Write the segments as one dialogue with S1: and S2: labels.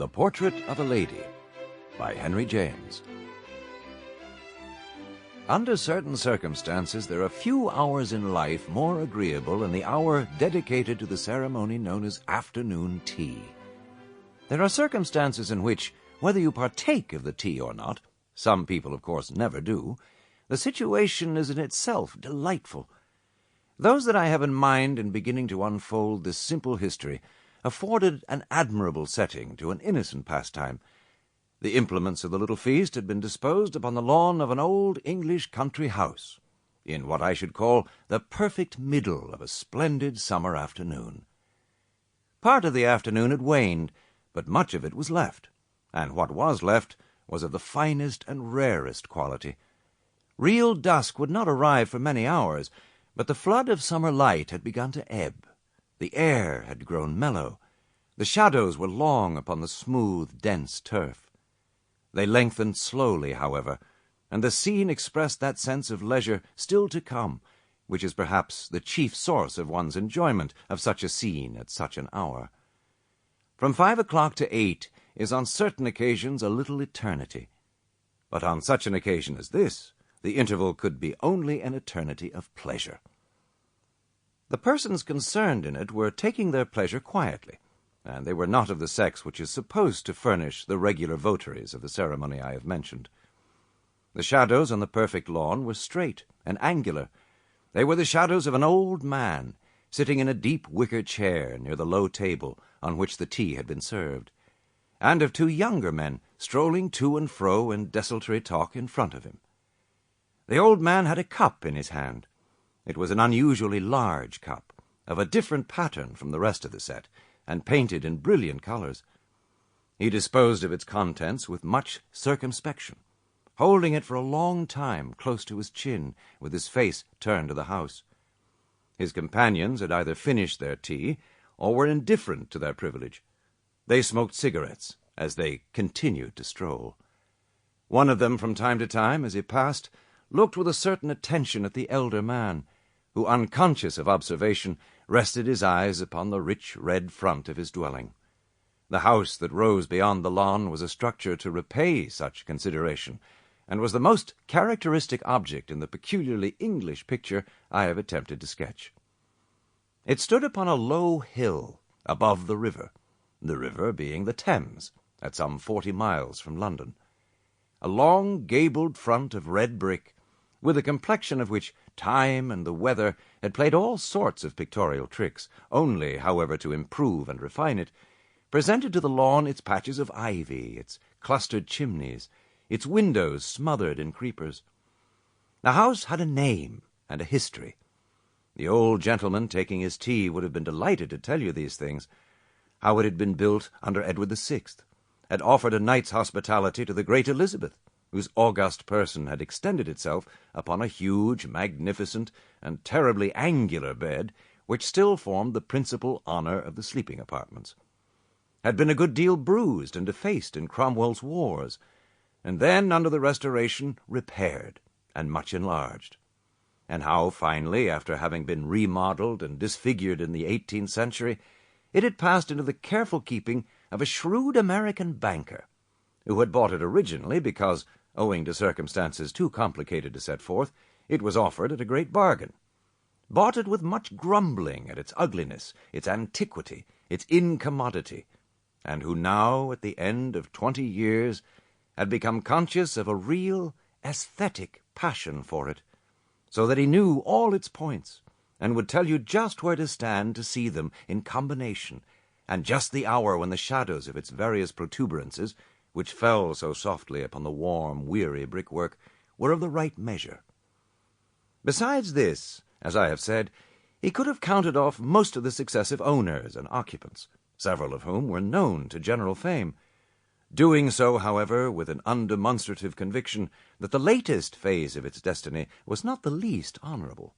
S1: The Portrait of a Lady by Henry James. Under certain circumstances, there are few hours in life more agreeable than the hour dedicated to the ceremony known as afternoon tea. There are circumstances in which, whether you partake of the tea or not, some people, of course, never do, the situation is in itself delightful. Those that I have in mind in beginning to unfold this simple history afforded an admirable setting to an innocent pastime. The implements of the little feast had been disposed upon the lawn of an old English country house, in what I should call the perfect middle of a splendid summer afternoon. Part of the afternoon had waned, but much of it was left, and what was left was of the finest and rarest quality. Real dusk would not arrive for many hours, but the flood of summer light had begun to ebb. The air had grown mellow. The shadows were long upon the smooth, dense turf. They lengthened slowly, however, and the scene expressed that sense of leisure still to come, which is perhaps the chief source of one's enjoyment of such a scene at such an hour. From 5 o'clock to 8 is on certain occasions a little eternity. But on such an occasion as this, the interval could be only an eternity of pleasure. The persons concerned in it were taking their pleasure quietly, and they were not of the sex which is supposed to furnish the regular votaries of the ceremony I have mentioned. The shadows on the perfect lawn were straight and angular. They were the shadows of an old man, sitting in a deep wicker chair near the low table on which the tea had been served, and of two younger men strolling to and fro in desultory talk in front of him. The old man had a cup in his hand. It was an unusually large cup, of a different pattern from the rest of the set, and painted in brilliant colors. He disposed of its contents with much circumspection, holding it for a long time close to his chin, with his face turned to the house. His companions had either finished their tea, or were indifferent to their privilege. They smoked cigarettes as they continued to stroll. One of them, from time to time, as he passed, looked with a certain attention at the elder man, who, unconscious of observation, rested his eyes upon the rich red front of his dwelling. The house that rose beyond the lawn was a structure to repay such consideration, and was the most characteristic object in the peculiarly English picture I have attempted to sketch. It stood upon a low hill above the river being the Thames, at some 40 miles from London. A long gabled front of red brick, with a complexion of which time and the weather had played all sorts of pictorial tricks, only, however, to improve and refine it, presented to the lawn its patches of ivy, its clustered chimneys, its windows smothered in creepers. The house had a name and a history. The old gentleman taking his tea would have been delighted to tell you these things, how it had been built under Edward VI, had offered a night's hospitality to the great Elizabeth, whose august person had extended itself upon a huge, magnificent, and terribly angular bed, which still formed the principal honor of the sleeping apartments, had been a good deal bruised and defaced in Cromwell's wars, and then, under the Restoration, repaired and much enlarged, and how, finally, after having been remodelled and disfigured in the 18th century, it had passed into the careful keeping of a shrewd American banker, who had bought it originally because, owing to circumstances too complicated to set forth, it was offered at a great bargain, bought it with much grumbling at its ugliness, its antiquity, its incommodity, and who now, at the end of 20 years, had become conscious of a real aesthetic passion for it, so that he knew all its points, and would tell you just where to stand to see them in combination, and just the hour when the shadows of its various protuberances, which fell so softly upon the warm, weary brickwork, were of the right measure. Besides this, as I have said, he could have counted off most of the successive owners and occupants, several of whom were known to general fame, doing so, however, with an undemonstrative conviction that the latest phase of its destiny was not the least honorable.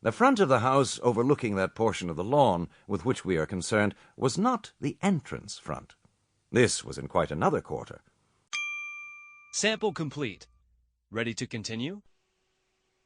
S1: The front of the house, overlooking that portion of the lawn with which we are concerned, was not the entrance front. This was in quite another quarter.
S2: Sample complete. Ready to continue?